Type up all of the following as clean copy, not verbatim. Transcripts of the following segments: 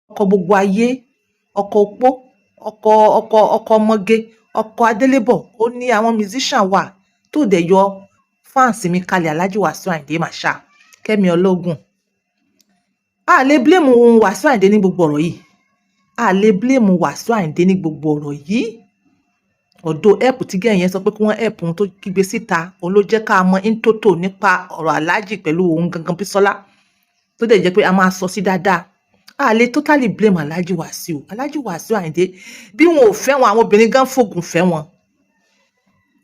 ọkọ gbogbo ayé, ọkọ opó, ọkọ ọmọge, ọkọ adélébọ̀, ó ní àwọn musician wà tó dẹ̀ yọ fans mi kalẹ̀ Alhaji Wasiu Ayinde Marshal, Kẹ́mi Ológun. A lè blame Wasiu Ayinde ní gbogbo ọ̀rọ̀ yìí. A lè blame Wasiu Ayinde ní gbogbo ọ̀rọ̀ yìí. Ọ̀dọ̀ help tí gẹ́ yẹn sọ pé kí wọ́n help òun tó kígbe síta, òun ló jẹ́ ká mọ intótó nípa ọ̀rọ̀ Alhaji pẹ̀lú òun gangan Bísọ́lá, tó dẹ̀ jẹ́ pé a máa sọ sí dáadáa. A lè totally blame Alhaji Wasiu. Alhaji Wasiu Ayinde, bí wọn ò fẹ́ wọn, àwọn obìnrin gan fògùn fẹ́ wọn.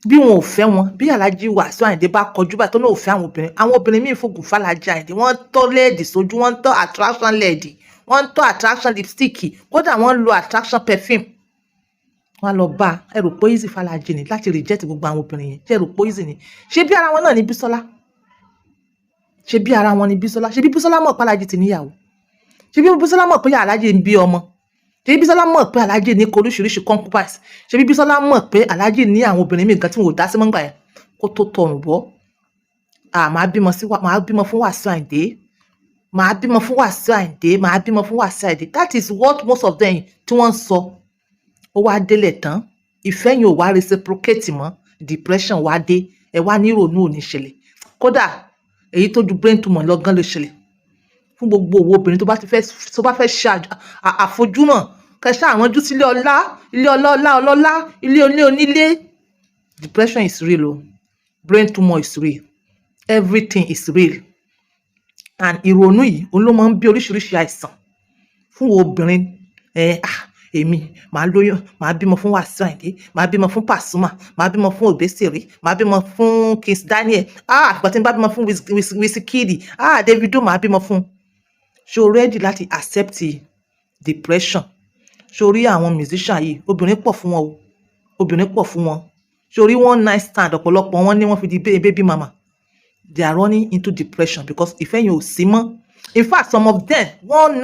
Bí wọn ò fẹ́ wọn, bí Alhaji Wasiu Ayinde bá kọjú bá tó náà ò fẹ́ àwọn obìnrin míì fògùn fún Alhaji Ayinde. Wọ́n tọ́ lẹ́ẹ̀dì sójú, wọ́n tọ́ attraction lẹ́ẹ̀dì, wọ́n tọ́ attraction lipstick, kódà wọ́n lo attraction perfume. Wọ́n lọ bá ẹrù pé easy fàlàjì ni láti reject gbogbo àwọn obìnrin yẹn. Ṣé ẹrù pé easy ni? Ṣé bí ara wọn náà ni Bísọ́lá? Ṣé bí ara wọn ni Bísọ́lá? Ṣé bí Bísọ́lá mọ̀ pé Alhaji ti níyàwó? Ṣé bí Bísọ́lá mọ̀ pé Alhaji ń bí ọmọ? Ṣé bí Bísọ́lá mọ̀ pé Alhaji ní oríṣiríṣi concubines? Ṣé bí Bísọ́lá mọ̀ pé Alhaji ní àwọn obìnrin míì gan tí wọn ò dá sí mọ́ngbà yẹn kó tó tọrùn bọ́? Màá bímọ fún Wasiu Ayinde. Màá bímọ fún Wasiu Ayinde. Màá bímọ fún Wasiu Ayinde. That is what most of them tí wọ́n ń sọ. Ó wá délẹ̀ tán. Ìfẹ́ yẹn ò wá reciprocate mọ́. Depression wá dé. Ẹ wá ní ìrònú ò ní ṣẹlẹ̀. Kódà èyí tó ju brain tumor lọ gan ló ṣẹlẹ̀ fún gbogbo owó obìnrin tó bá fẹ́ ṣe àfojúnà kẹsà àwọn ojú sílé ọlọ́lá, ilé onílé. Depression is real o. Brain tumor is real. Everything is real. And ìrònú yìí òun ló máa ń bí oríṣiríṣi àìsàn fún obìnrin. Èmi màá lóyún, màá bímọ fún Wasiu Ayinde, màá bímọ fún Pasuma, màá bímọ fún Obesere, màá bímọ fún Kiss Daniel, àgbà tí n bá bímọ fún Wizkid, Davido màá bímọ fún. Ṣé o ready láti accept depression? Ṣé o rí àwọn musician yìí? Obìnrin pọ̀ fún wọn o. Obìnrin pọ̀ fún wọn. Ṣé o rí one night stand ọ̀pọ̀lọpọ̀ wọn ní wọ́n fi di baby mama? They are running into depression because ìfẹ́ yẹn ò sí mọ́. In fact, some of them one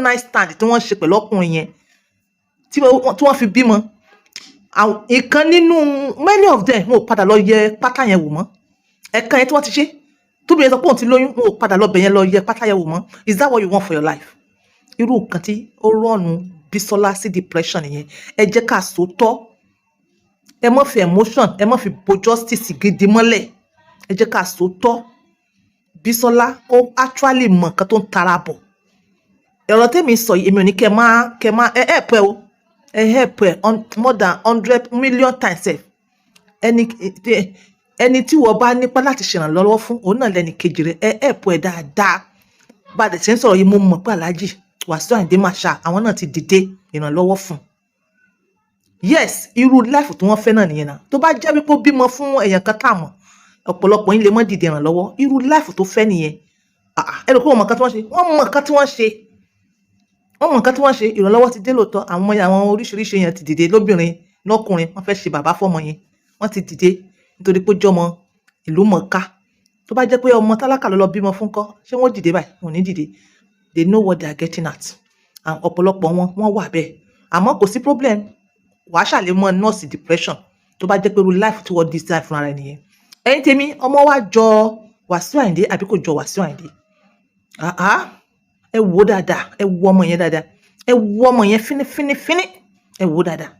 night stand tí wọ́n ṣe pẹ̀lú ọkùnrin yẹn tí wọ́n fi bímọ, ìkan nínú many of them wọn ò padà lọ yẹ pátá yẹn wò mọ́. Ẹ̀kan yẹn tí wọ́n ti ṣe tóbi yẹn sọ pé òun ti lóyún, wọn ò padà lọ bẹ̀ yẹn lọ yẹ pátá yẹn wò mọ́. Is that what you want for your life? Irú nǹkan tí ó rọ̀nù Bísọ́lá sí depression yẹn. Ẹ jẹ́ ká sòótọ́. Ẹ má fi emotion, ẹ má fi bo justice gidi mọ́lẹ̀. Ẹ jẹ́ ká sòótọ́. Bísọ́lá ó actually mọ̀ nǹkan tó ń tara bọ̀. Ọ̀rọ̀ tèmi sọ yìí èmi ò ní kẹ́ máa help ẹ o. Ẹ help ẹ more than 100 million times ẹ. Ẹni tí wọ́n bá nípa láti ṣèrànlọ́wọ́ fún òun náà lẹ́ni kejì rẹ̀. Ẹ help ẹ dáadáa. Bá a dẹ̀ ṣe ń sọ̀rọ̀ yìí mo mọ̀ pé Alhaji Wasiu Ayinde Marshal àwọn náà ti dìde ìrànlọ́wọ́ fún. Yes, irú life tí wọ́n fẹ́ náà nìyẹn náà. Tó bá jẹ́ wípé ó bímọ fún èèyàn kan tá a mọ̀, ọ̀pọ̀lọpọ̀ yín lè mọ́ dìde ìrànlọ́wọ́. Irú life tó fẹ́ nìyẹn. Ẹ rò pé wọ́n mọ̀ nǹkan tí wọ́n ṣe? Wọ́n mọ̀ nǹkan tí wọ́n ṣe. Wọ́n mọ̀ nǹkan tí wọ́n ṣe. Ìrànlọ́wọ́ ti dé lóòótọ́. Àwọn oríṣiríṣi èèyàn ti dìde lóbìnrin lọ́kùnrin. Wọ́n fẹ́ ṣe bàbá fọ́mọ yẹn. Wọ́n ti dìde nítorí pé ó jọmọ ìlú mọ̀ọ́ká. Tó bá jẹ́ pé ọmọ tálákà ló lọ bímọ fún kọ́, ṣé wọ́n dìde báyìí? Wọ́n ò ní dìde. They know what they are getting at. And ọ̀pọ̀lọpọ̀ wọ́n wà bẹ́ẹ̀. Àmọ́ kò sí problem. Wàá ṣàlè mọ́ nọ́ọ̀sì depression tó bá jẹ́ pé irú life tí wọ́n design fúnra rẹ̀ nìyẹn. Ẹ̀yin tèmi, ọmọ wa jọ Wasiu Ayinde àbí kò jọ Wasiu Ayinde? Ẹ wò dáadáa. Ẹ wo ọmọ yẹn dáadáa. Ẹ wo ọmọ yẹn fínífíní. Ẹ wò dáadáa.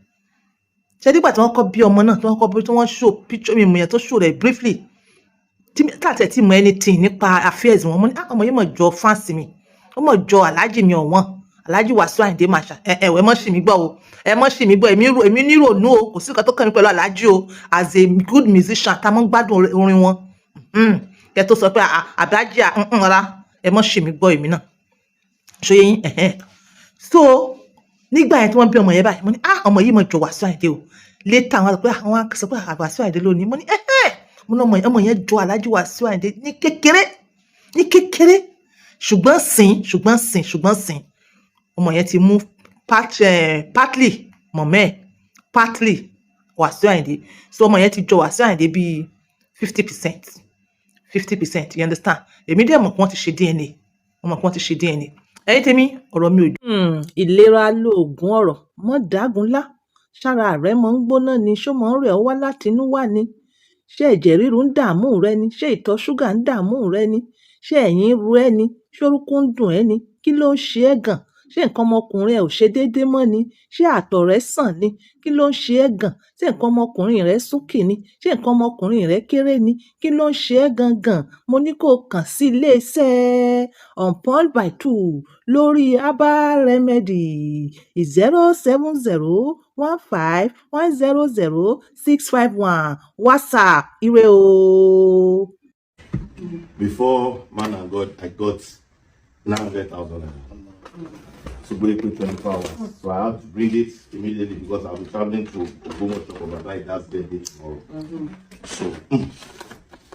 Ṣé nígbà tí wọ́n kọ́ bí ọmọ náà tí wọ́n kọ́ bí tí wọ́n show picture mi yẹn tó show rẹ̀ briefly láti ẹ̀ tí mọ anything nípa affairs wọn. Mo ní ọmọ yẹn mọ̀ jọ fáǹsì mi. Ó mọ̀ jọ Alhaji mi ọ̀wọ́n. Alhaji Wasiu Ayinde Marshal. Ẹ mọ̀ ṣì mí gbọ́ o. Ẹ mọ̀ ṣì mí gbọ́. Èmi ní ìrònú o. Kò sí nǹkan tó kàn mí pẹ̀lú Alhaji o. As a good musician tá a mọ̀ ń gbádùn orin wọn. Kẹ tó sọ pé Alhaji rárá. Ẹ mọ̀ ṣì mí gbọ́ èmi náà. Ṣé yín? So nígbà yẹn tí wọ́n bí ọmọ yẹn báyìí mo ní ọmọ yìí mọ̀ jọ Wasiu Ayinde o. Later àwọn sọ pé Wasiu Ayinde lónìí. Mo ní mo ní ọmọ yẹn jọ Alhaji Wasiu Ayinde ní kékeré. Ṣùgbọ́n sìn ọmọ yẹn ti mú partly mọ̀mẹ́ partly Wasiu Ayinde. So ọmọ yẹn ti jọ Wasiu Ayinde bíi 50%. You understand? Èmi dẹ̀ mọ̀ pé wọ́n ti ṣe DNA. Ẹ̀yin tèmi, ọ̀rọ̀ mi ò jù. Ìlera lóògùn ọ̀rọ̀. Mọ́ dágunlá. Ṣára rẹ̀ mọ́ ń gbóná ni. Ṣó mọ́ ń rẹ̀ ọ́ wá láti inú wá ni. Ṣé ẹ̀jẹ̀ ríru ń dààmú rẹ ni? Ṣé ìtọ̀ ṣúgà ń dààmú rẹ ni? Ṣé ẹ̀yìn ń ro ẹ́ ni? Ṣé orúnkún ń dùn ẹ́ ni? Kí ló ń ṣe ẹ́ gan? ṣé nǹkan ọmọkùnrin ẹ ò ṣe déédéé mọ́ ni, ṣé àtọ̀ rẹ sàn ni, kí ló ń ṣe ẹ́ gan, ṣé nǹkan ọmọkùnrin rẹ súnkì ni, ṣé nǹkan ọmọkùnrin rẹ kéré ni, kí ló ń ṣe ẹ́ gangan. Mo ní kó kàn sí iléeṣẹ́ Unpurged by 2 lórí herbal remedy 07015100651 WhatsApp ire o. Before man and God, I got 900,000. So go 24 hours. So I have to bring it immediately because I'll be traveling to Ogbomoso for my like that's birthday tomorrow. So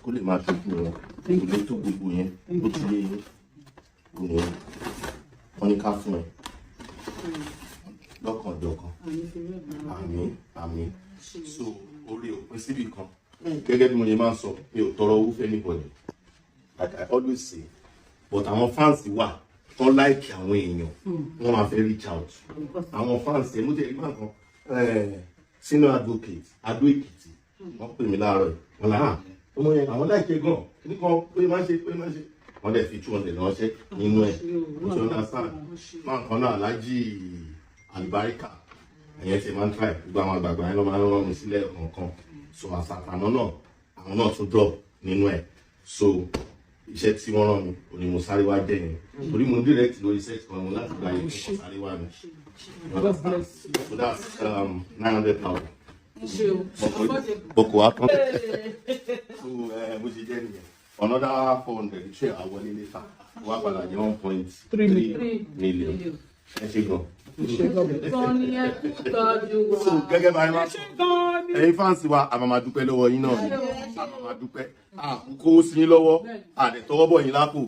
kó lè máa tọ́jú wọn, kó lè tó gbogbo yẹn, bó ti lè yẹn, wọ́n ní ká fún ẹ. Lọ́kànjọ̀kan. Àmín. So orí òpin síbì kan. Gẹ́gẹ́ bí mo yẹ máa ń sọ, mi ò tọrọ owó fẹ́ anybody. Like I always say, but àwọn fans wà tó like àwọn èèyàn, wọ́n máa fẹ́ reach out. Àwọn fans ẹ̀ mú tẹ̀lé máa kan senior advocate Adó Èkìtì, wọ́n pè mí láàárọ̀ yìí, wọ́n là ọmọ yẹn àwọn like gan, nìkan pé má ṣe, wọ́n dẹ̀ fi 200 ránṣẹ́ nínú ẹ̀, mo ti understand. Máa kan náà Alhaji Alibarika, ẹ̀yẹn ti máa ń try, gbogbo àwọn àgbààgbà yẹn ló máa ń rán mi sílẹ̀ kọ̀ọ̀kan. So àṣàkànà náà, àwọn náà tún drop nínú ẹ̀. So iṣẹ́ tí wọ́n rán mi òní mo sáré wá jẹ́ yẹn torí mo direct lórí sex kan mo láti gba yẹn kó sáré wá mi. So that's 900,000. Boko wa tán. So bó ṣe jẹ́ nìyẹn another 400 ṣe àwọlé later wá padà jẹ́ 1.3 million. Ẹ ṣe gan. So gẹ́gẹ́ bá yẹn wá ẹ̀yin fans wa a máa dúpẹ́ lọ́wọ́ yín náà ni a máa dúpẹ́ kó sí yín lọ́wọ́ àdẹ̀tọ́wọ́ bọ̀ yín lápò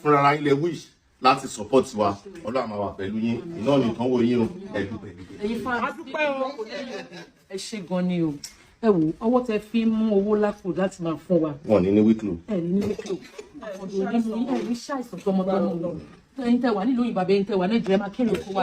fúnra yín lẹ wish láti support wa Ọlọ́run máa wà pẹ̀lú yín iná nìkan wo yín o ẹ dúpẹ́. ẹ̀yin fans dúpẹ́ o ẹ ṣe gan ni o ẹ wò ọwọ́ tẹ fi mú owó lápò láti máa fún wa. Wọ́n ní wíkìlò. ẹ ní wíkìlò ọdún onímọ̀ yín ẹ ní ṣàìsàn tọmọtọmọ lọ ẹ̀yin tẹ wà nílùú ìbàbẹ ẹ̀yin tẹ wà Nàìjíríà máa kéré oko wa.